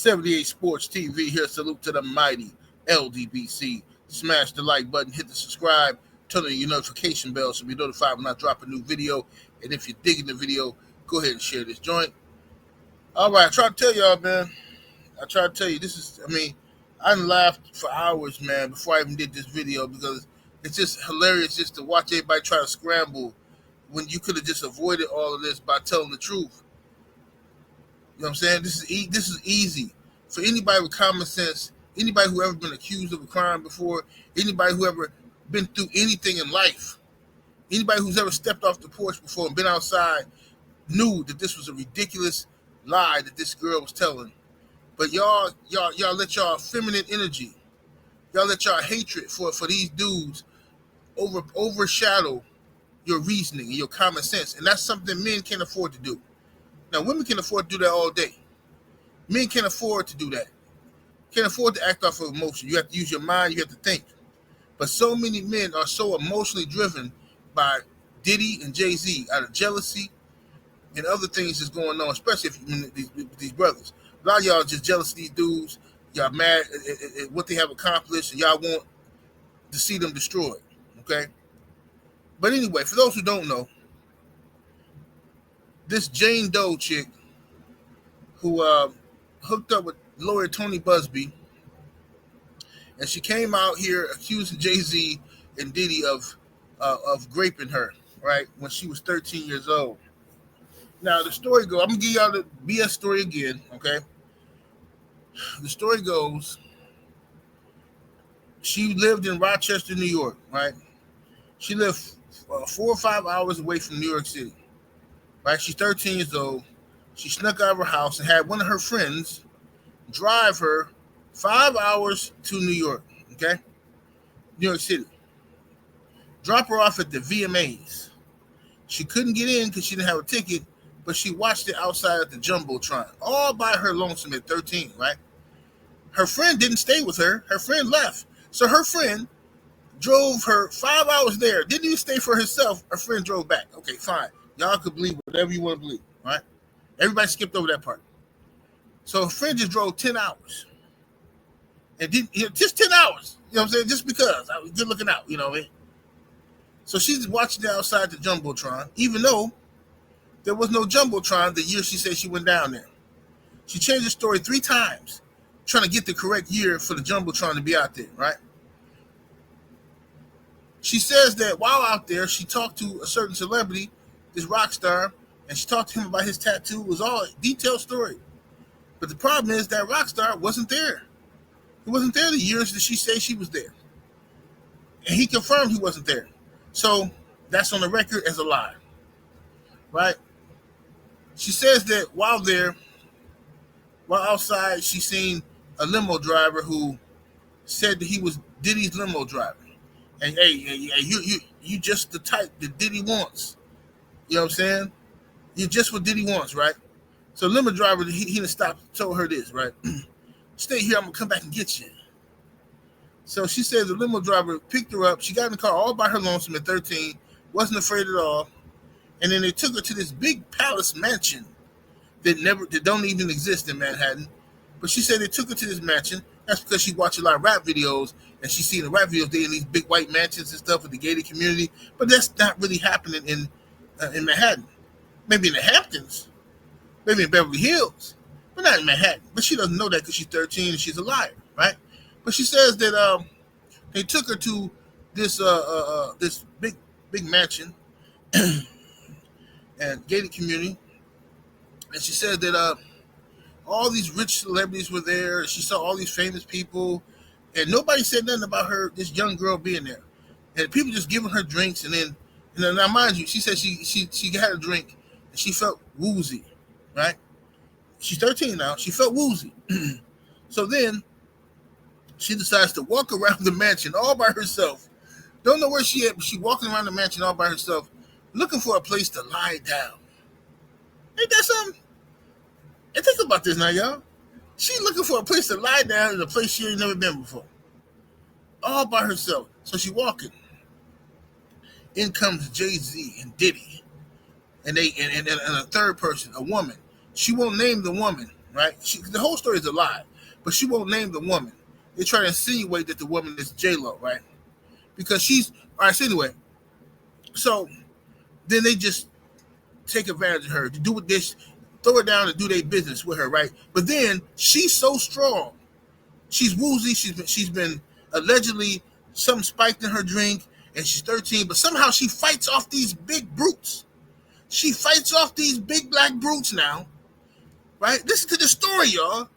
78 Sports TV here. Salute to the mighty LDBC. Smash the like button, hit the subscribe, turn on your notification bell so you'll be notified when I drop a new video. And if you're digging the video, go ahead and share this joint. All right, I try to tell y'all, man. I laughed for hours, man, before I even did this video because it's just hilarious just to watch everybody try to scramble when you could have just avoided all of this by telling the truth. You know what I'm saying? This is easy for anybody with common sense, anybody who ever been accused of a crime before, anybody who ever been through anything in life, anybody who's ever stepped off the porch before and been outside knew that this was a ridiculous lie that this girl was telling. But y'all let y'all feminine energy, y'all let y'all hatred for these dudes overshadow your reasoning and your common sense. And that's something men can't afford to do. Now, women can afford to do that all day. Men can't afford to do that. Can't afford to act off of emotion. You have to use your mind. You have to think. But so many men are so emotionally driven by Diddy and Jay-Z out of jealousy and other things that's going on, especially if these brothers. A lot of y'all are just jealous of these dudes. Y'all mad at what they have accomplished, and y'all want to see them destroyed. Okay? But anyway, for those who don't know, this Jane Doe chick who hooked up with lawyer Tony Busby, and she came out here accusing Jay-Z and Diddy of raping her, right, when she was 13 years old. Now, the story goes, I'm going to give y'all the BS story again, okay? The story goes, she lived in Rochester, New York, right? She lived 4 or 5 hours away from New York City. Right, she's 13 years old. She snuck out of her house and had one of her friends drive her 5 hours to New York, okay? New York City. Drop her off at the VMAs. She couldn't get in because she didn't have a ticket, but she watched it outside at the Jumbotron, all by her lonesome at 13, right? Her friend didn't stay with her. Her friend left. So her friend drove her 5 hours there. Didn't even stay for herself. Her friend drove back. Okay, fine. Y'all could believe whatever you want to believe, right? Everybody skipped over that part. So her friend just drove 10 hours. And just 10 hours. You know what I'm saying? Just because. I was good looking out, you know what I mean? So she's watching it outside the Jumbotron, even though there was no Jumbotron the year she said she went down there. She changed the story 3 times, trying to get the correct year for the Jumbotron to be out there, right? She says that while out there, she talked to a certain celebrity, this rock star, and she talked to him about his tattoo. It was all a detailed story. But the problem is that rock star wasn't there. He wasn't there the years that she said she was there. And he confirmed he wasn't there. So that's on the record as a lie. Right? She says that while outside, she seen a limo driver who said that he was Diddy's limo driver. And hey, you just the type that Diddy wants. You know what I'm saying? You're just what Diddy wants, right? So limo driver, he stopped, told her this, right? Stay here, I'm going to come back and get you. So she says the limo driver picked her up. She got in the car all by her lonesome at 13, wasn't afraid at all. And then they took her to this big palace mansion that don't even exist in Manhattan. But she said they took her to this mansion. That's because she watched a lot of rap videos, and she's seen the rap videos. They in these big white mansions and stuff with the gated community. But that's not really happening in Manhattan. Maybe in the Hamptons, maybe in Beverly Hills, but not in Manhattan. But she doesn't know that because she's 13 and she's a liar, right? But she says that they took her to this this big mansion and gated community, and she said that all these rich celebrities were there. She saw all these famous people, and nobody said nothing about her, this young girl being there, and people just giving her drinks, and then now mind you, she said she had a drink. She felt woozy, right? She's 13 now. She felt woozy. So then she decides to walk around the mansion all by herself. Don't know where she at, but she's walking around the mansion all by herself, looking for a place to lie down. Ain't that something? And think about this now, y'all. She's looking for a place to lie down in a place she ain't never been before. All by herself. So she's walking. In comes Jay-Z and Diddy. And a third person, a woman. She won't name the woman, right? The whole story is a lie, but she won't name the woman. They try to insinuate that the woman is J Lo, right? Because she's all right. So anyway, so then they just take advantage of her to do what this, throw her down and do their business with her, right? But then she's so strong, she's woozy. She's been allegedly something spiked in her drink, and she's 13. But somehow she fights off these big brutes. She fights off these big black brutes now, right? Listen to the story, y'all.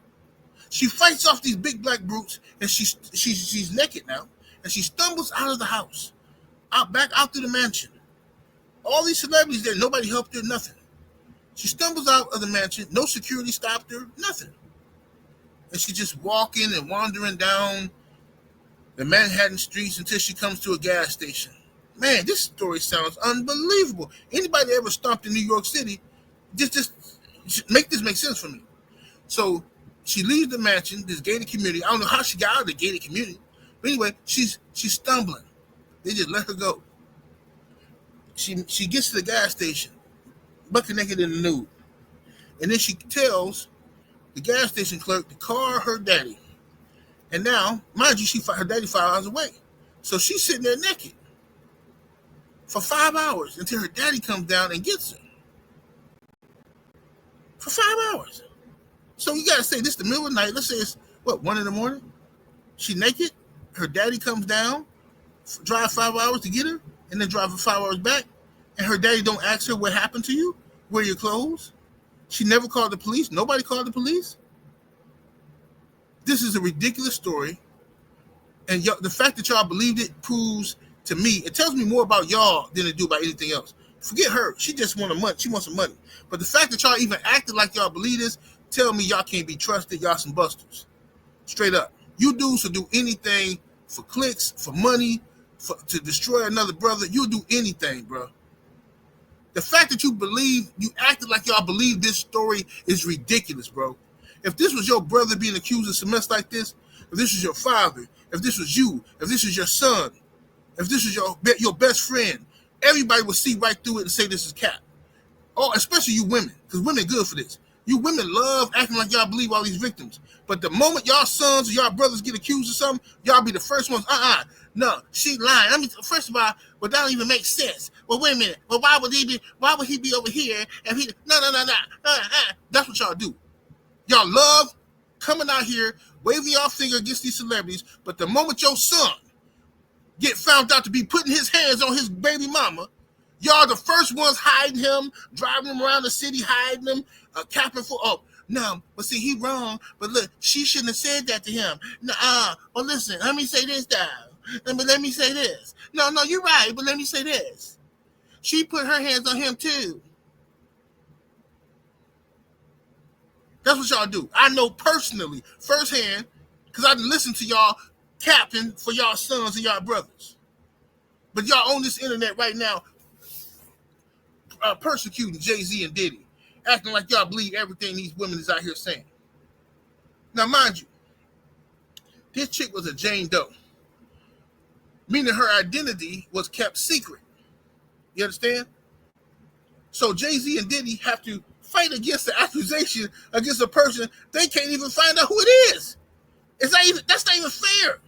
She fights off these big black brutes, and she's naked now, and she stumbles out of the house, back out to the mansion. All these celebrities there, nobody helped her, nothing. She stumbles out of the mansion, no security stopped her, nothing. And she's just walking and wandering down the Manhattan streets until she comes to a gas station. Man, this story sounds unbelievable. Anybody that ever stomped in New York City, just make this make sense for me. So she leaves the mansion, this gated community. I don't know how she got out of the gated community. But anyway, she's stumbling. They just let her go. She gets to the gas station, bucket naked in the nude. And then she tells the gas station clerk to call her daddy. And now, mind you, her daddy 5 hours away. So she's sitting there naked for 5 hours until her daddy comes down and gets her. For 5 hours. So you got to say this the middle of the night. Let's say it's, 1 in the morning? She naked. Her daddy comes down, drive 5 hours to get her, and then drive for 5 hours back. And her daddy don't ask her what happened to you? Where are your clothes? She never called the police. Nobody called the police. This is a ridiculous story. And the fact that y'all believed it proves to me, it tells me more about y'all than it do about anything else. Forget her. She just wanted money. She wants some money. But the fact that y'all even acted like y'all believe this, tell me y'all can't be trusted. Y'all some busters. Straight up. You dudes will do anything for clicks, for money, to destroy another brother. You'll do anything, bro. The fact that you acted like y'all believe this story is ridiculous, bro. If this was your brother being accused of some mess like this, if this was your father, if this was you, if this was your son, if this was your best friend, everybody would see right through it and say this is cap. Oh, especially you women, because women good for this. You women love acting like y'all believe all these victims. But the moment y'all sons or y'all brothers get accused of something, y'all be the first ones. No, she lying. I mean, first of all, that don't even make sense. Well, wait a minute. Well, why would he be over here? If he no. That's what y'all do. Y'all love coming out here, waving y'all finger against these celebrities, but the moment your son get found out to be putting his hands on his baby mama, y'all the first ones hiding him, driving him around the city, hiding him, capping for, no, but see, he wrong, but look, she shouldn't have said that to him. Well, listen, let me say this, Dad. Let me say this. No, you're right, but let me say this. She put her hands on him, too. That's what y'all do. I know personally, firsthand, because I listened to y'all capping for y'all sons and y'all brothers. But y'all on this internet right now persecuting Jay-Z and Diddy, acting like y'all believe everything these women is out here saying. Now, mind you, this chick was a Jane Doe, meaning her identity was kept secret. You understand? So Jay-Z and Diddy have to fight against the accusation against a person they can't even find out who it is. That's not even fair.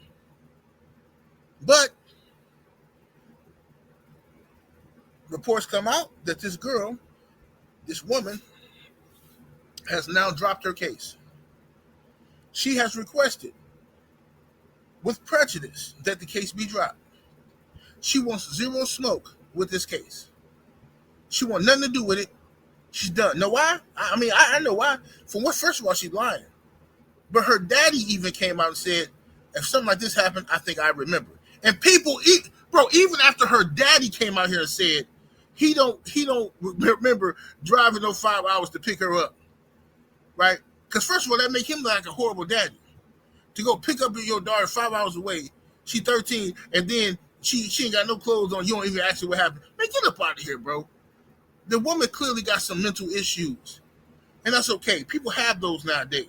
But reports come out that this woman, has now dropped her case. She has requested, with prejudice, that the case be dropped. She wants zero smoke with this case. She wants nothing to do with it. She's done. Know why? I know why. First of all, she's lying. But her daddy even came out and said, if something like this happened, I think I remember. And people, even after her daddy came out here and said, he don't remember driving those 5 hours to pick her up. Right? Because first of all, that make him like a horrible daddy. To go pick up your daughter 5 hours away. She's 13, and then she ain't got no clothes on. You don't even ask her what happened. Man, get up out of here, bro. The woman clearly got some mental issues. And that's okay. People have those nowadays.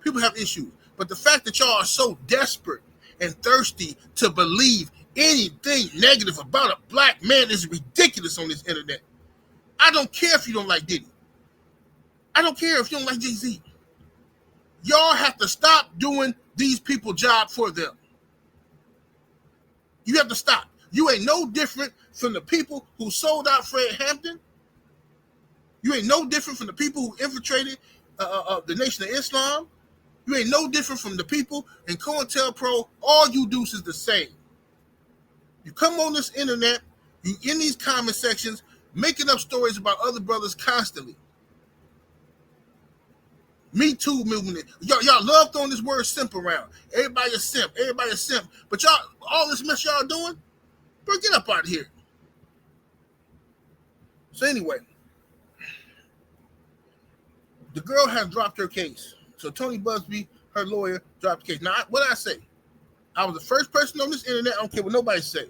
People have issues. But the fact that y'all are so desperate and thirsty to believe anything negative about a black man is ridiculous on this internet. I don't care if you don't like Diddy. I don't care if you don't like Jay-Z. Y'all have to stop doing these people's job for them. You have to stop. You ain't no different from the people who sold out Fred Hampton. You ain't no different from the people who infiltrated the Nation of Islam. You ain't no different from the people in COINTELPRO. All you do is the same. You come on this internet, you in these comment sections, making up stories about other brothers constantly. Me Too movement. Y'all love throwing this word simp around. Everybody a simp. Everybody a simp. But y'all, all this mess y'all doing, bro, get up out of here. So anyway, the girl has dropped her case. So Tony Busby, her lawyer, dropped the case. Now, what did I say? I was the first person on this internet. I don't care what nobody say.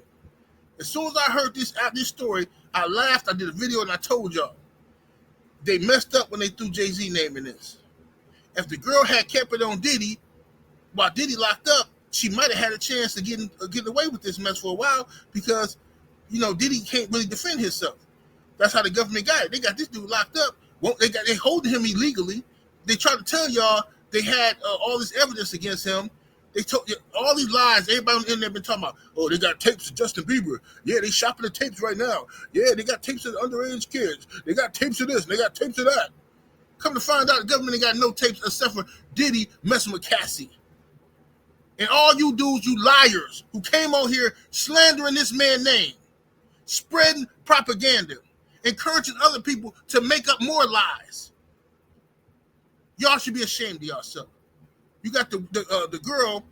As soon as I heard this story, I laughed. I did a video and I told y'all they messed up when they threw Jay-Z name in this. If the girl had kept it on Diddy, while Diddy locked up, she might have had a chance to get away with this mess for a while because, Diddy can't really defend himself. That's how the government got it. They got this dude locked up. Well, they holding him illegally. They tried to tell y'all they had all this evidence against him. They told you all these lies. Everybody on the internet been talking about, oh, they got tapes of Justin Bieber. Yeah, they shopping the tapes right now. Yeah, they got tapes of the underage kids. They got tapes of this. And they got tapes of that. Come to find out, the government ain't got no tapes except for Diddy messing with Cassie. And all you dudes, you liars, who came on here slandering this man's name, spreading propaganda, encouraging other people to make up more lies. Y'all should be ashamed of yourself. You got the girl,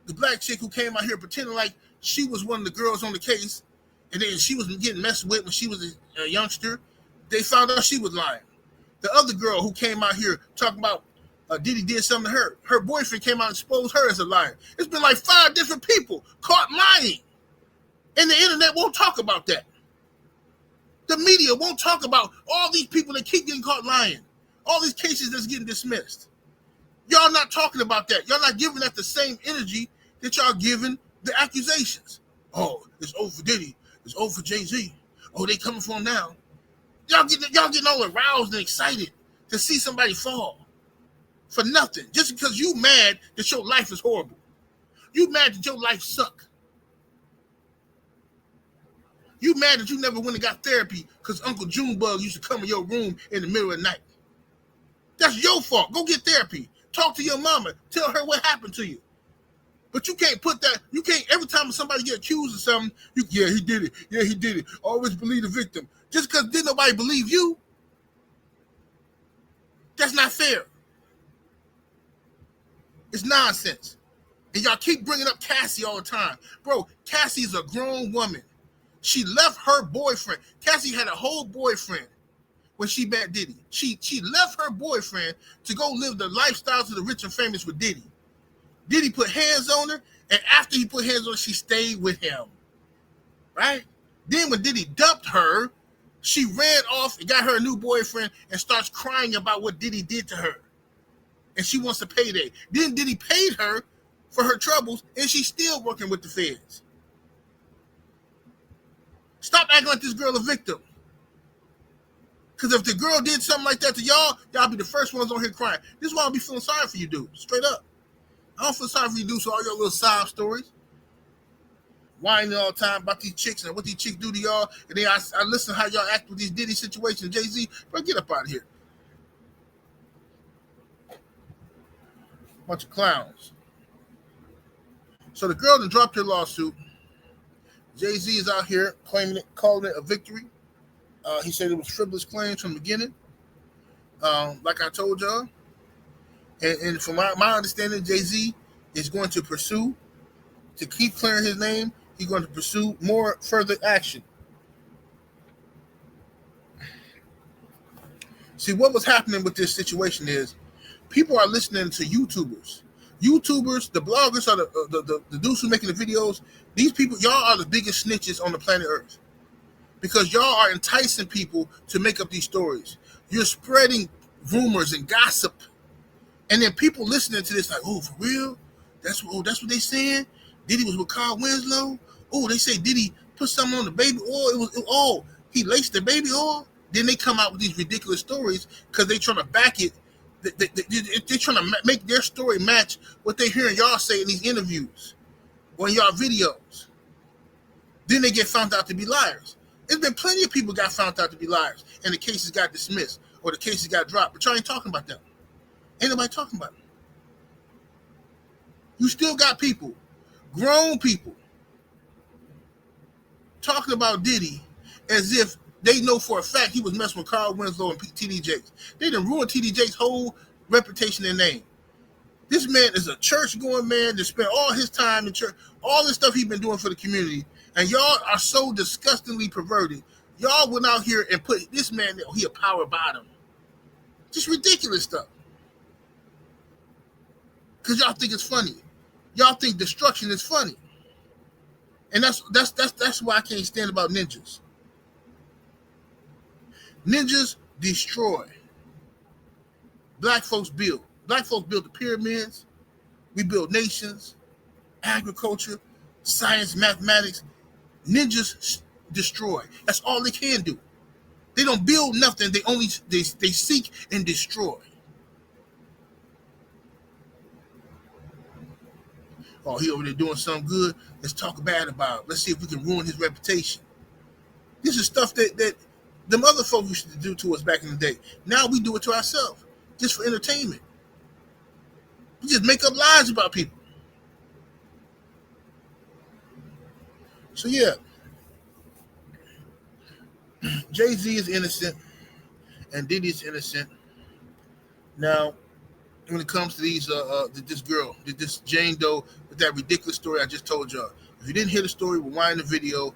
the black chick who came out here pretending like she was one of the girls on the case, and then she was getting messed with when she was a youngster. They found out she was lying. The other girl who came out here talking about Diddy did something to her, her boyfriend came out and exposed her as a liar. It's been like 5 different people caught lying. And the internet won't talk about that. The media won't talk about all these people that keep getting caught lying. All these cases that's getting dismissed. Y'all not talking about that. Y'all not giving that the same energy that y'all giving the accusations. Oh, it's over for Diddy. It's over for Jay-Z. Oh, they coming for him now. Y'all getting all aroused and excited to see somebody fall for nothing. Just because you mad that your life is horrible. You mad that your life suck. You mad that you never went and got therapy because Uncle Junebug used to come in your room in the middle of the night. That's your fault. Go get therapy. Talk to your mama. Tell her what happened to you. But you can't put that, you can't, every time somebody get accused of something, yeah, he did it. Yeah, he did it. Always believe the victim. Just because didn't nobody believe you, that's not fair. It's nonsense. And y'all keep bringing up Cassie all the time. Bro, Cassie's a grown woman. She left her boyfriend. Cassie had a whole boyfriend when she met Diddy. She left her boyfriend to go live the lifestyles of the rich and famous with Diddy. Diddy put hands on her, and after he put hands on her, she stayed with him. Right? Then when Diddy dumped her, she ran off and got her a new boyfriend and starts crying about what Diddy did to her. And she wants a payday. Then Diddy paid her for her troubles, and she's still working with the feds. Stop acting like this girl a victim. Because if the girl did something like that to y'all, y'all be the first ones on here crying. This is why I'll be feeling sorry for you dudes. Straight up. I don't feel sorry for you dudes for all your little sob stories. Whining all the time about these chicks and what these chicks do to y'all. And then I listen how y'all act with these Diddy situations. Jay-Z, bro, get up out of here. Bunch of clowns. So the girl that dropped her lawsuit, Jay-Z is out here claiming it, calling it a victory. He said it was frivolous claims from the beginning. Like I told y'all. And from my understanding, Jay-Z is going to pursue, to keep clearing his name, he's going to pursue more further action. See, what was happening with this situation is people are listening to YouTubers. YouTubers, the bloggers, are the dudes who are making the videos. These people, y'all are the biggest snitches on the planet Earth. Because y'all are enticing people to make up these stories. You're spreading rumors and gossip. And then people listening to this like, oh, for real? That's what they saying? Diddy was with Carl Winslow? Oh, they say Diddy put something on the baby oil. He laced the baby oil? Then they come out with these ridiculous stories because they trying to back it They're trying to make their story match what they hearing y'all say in these interviews or in y'all videos. Then they get found out to be liars. There's been plenty of people got found out to be liars, and the cases got dismissed or the cases got dropped. But y'all ain't talking about them. Ain't nobody talking about them. You still got people, grown people, talking about Diddy as if they know for a fact he was messing with Carl Winslow and TD Jakes. They done ruined TD Jakes' whole reputation and name. This man is a church-going man that spent all his time in church, all this stuff he's been doing for the community, and y'all are so disgustingly perverted. Y'all went out here and put this man, he a power bottom. Just ridiculous stuff. Because y'all think it's funny. Y'all think destruction is funny. And that's why I can't stand about ninjas. Ninjas destroy. Black folks build. Black folks build the pyramids. We build nations, agriculture, science, mathematics. Ninjas destroy. That's all they can do. They don't build nothing. They seek and destroy. Oh, he over there doing something good. Let's talk bad about it. Let's see if we can ruin his reputation. This is stuff that them other folks used to do to us back in the day. Now we do it to ourselves, just for entertainment. We just make up lies about people. So yeah, Jay-Z is innocent and Diddy is innocent. Now, when it comes to this girl, this Jane Doe, with that ridiculous story I just told y'all. If you didn't hear the story, rewind the video.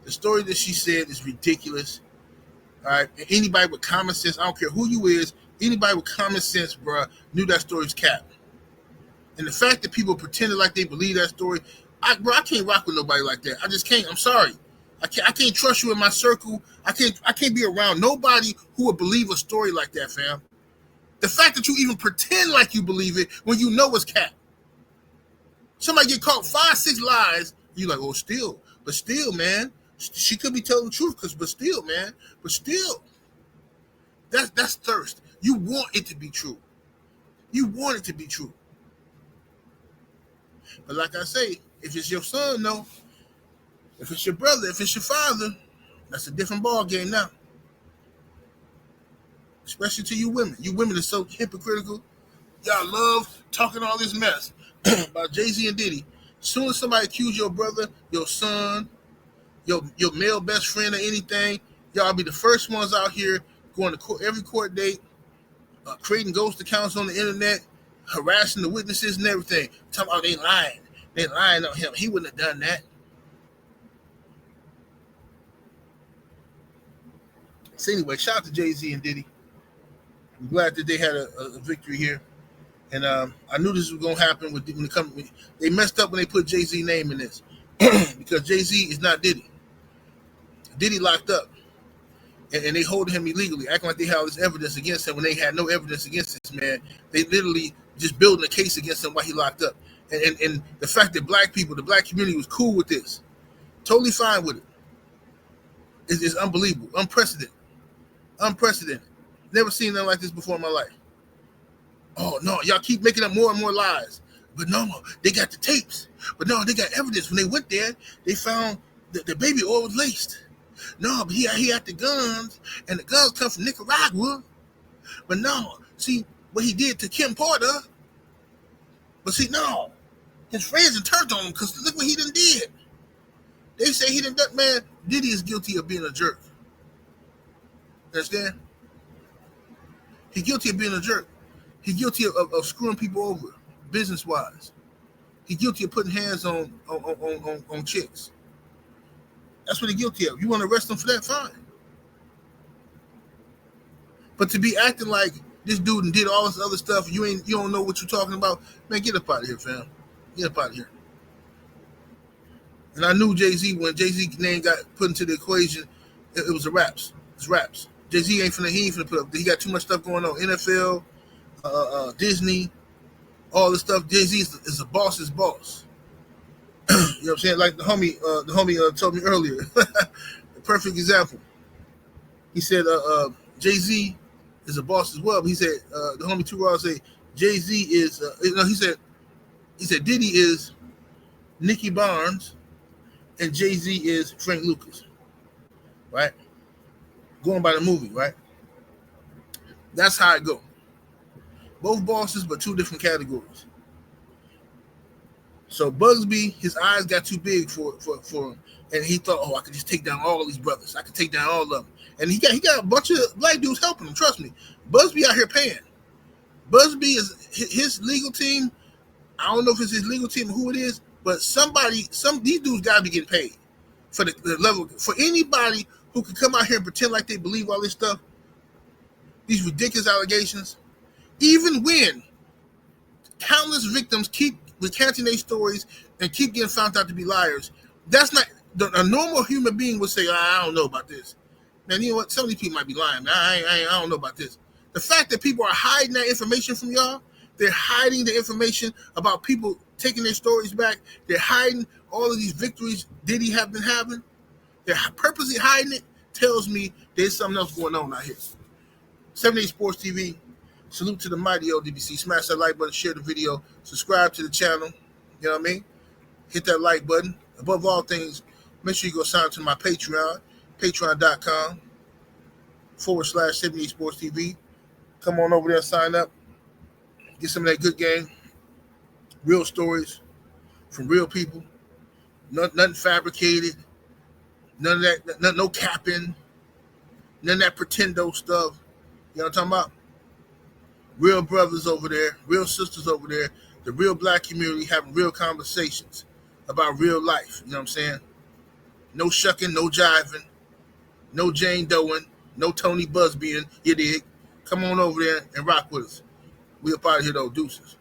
The story that she said is ridiculous. All right, and anybody with common sense, I don't care who you is, anybody with common sense, bruh, knew that story's cap. And the fact that people pretended like they believe that story, I can't rock with nobody like that. I just can't. I'm sorry. I can't trust you in my circle. I can't be around nobody who would believe a story like that, fam. The fact that you even pretend like you believe it when you know it's cap. Somebody get caught 5-6 lies, you like, oh, still. But still, man, she could be telling the truth, but still, that's thirst. You want it to be true. You want it to be true. But like I say, if it's your son, no. If it's your brother, if it's your father, that's a different ball game now. Especially to you women. You women are so hypocritical. Y'all love talking all this mess about Jay-Z and Diddy. As soon as somebody accuse your brother, your son, your male best friend or anything, y'all be the first ones out here going to court, every court date, creating ghost accounts on the internet, harassing the witnesses and everything. Talking about they lying. They lying on him. He wouldn't have done that. So anyway, shout out to Jay-Z and Diddy. I'm glad that they had a victory here. And I knew this was going to happen when it comes. They messed up when they put Jay-Z's name in this. Because Jay-Z is not Diddy. Diddy locked up. And they holding him illegally, acting like they had all this evidence against him when they had no evidence against this man. They literally just building a case against him while he locked up. And the fact that black people, the black community was cool with this, totally fine with it, is unbelievable, unprecedented. Never seen nothing like this before in my life. Oh, no, y'all keep making up more and more lies. But no, they got the tapes. But no, they got evidence. When they went there, they found the baby oil was laced. No, but he had the guns, and the guns come from Nicaragua. But no, see what he did to Kim Porter. But see, no, his friends had turned on him because look what he done did. They say he done done, man, Diddy is guilty of being a jerk. Understand? He's guilty of being a jerk. He's guilty of screwing people over, business-wise. He's guilty of putting hands on chicks. That's what he's guilty of. You want to arrest him for that? Fine. But to be acting like this dude and did all this other stuff, you don't know what you're talking about, man, get up out of here, fam. Get up out of here. And I knew Jay-Z, when Jay-Z's name got put into the equation, it was a raps. It's raps. Jay-Z he ain't finna put up. He got too much stuff going on. NFL, Disney, all this stuff. Jay-Z is a boss's boss. You know what I'm saying? Like the homie told me earlier. The perfect example. He said, Jay-Z is a boss as well. But he said the homie Two Raw say Jay-Z is no. He said Diddy is Nicky Barnes and Jay-Z is Frank Lucas. Right? Going by the movie, right? That's how it go. Both bosses, but two different categories. So Bugsby, his eyes got too big for him, and he thought, oh, I could just take down all these brothers. I could take down all of them, and he got a bunch of black dudes helping him. Trust me, Bugsby out here paying. Bugsby is his legal team. I don't know if it's his legal team or who it is, but these dudes gotta be getting paid for the level. For anybody who can come out here and pretend like they believe all this stuff, these ridiculous allegations, even when countless victims keep recanting their stories and keep getting found out to be liars, that's not a normal human being would say, I don't know about this. Man, you know what? Some of these people might be lying. I don't know about this. The fact that people are hiding that information from y'all, they're hiding the information about people taking their stories back. They're hiding all of these victories Diddy have been having. They're purposely hiding it. Tells me there's something else going on out here. 78 Sports TV. Salute to the mighty LDBC. Smash that like button, share the video, subscribe to the channel. You know what I mean? Hit that like button. Above all things, make sure you go sign up to my Patreon, patreon.com/78 Sports TV. Come on over there and sign up. Get some of that good game. Real stories from real people. Nothing fabricated. None of that, no capping. None of that pretendo stuff. You know what I'm talking about? Real brothers over there, real sisters over there, the real black community having real conversations about real life. You know what I'm saying? No shucking, no jiving, no Jane Doeing, no Tony Busbying. You dig? Come on over there and rock with us. We up out of here though, deuces.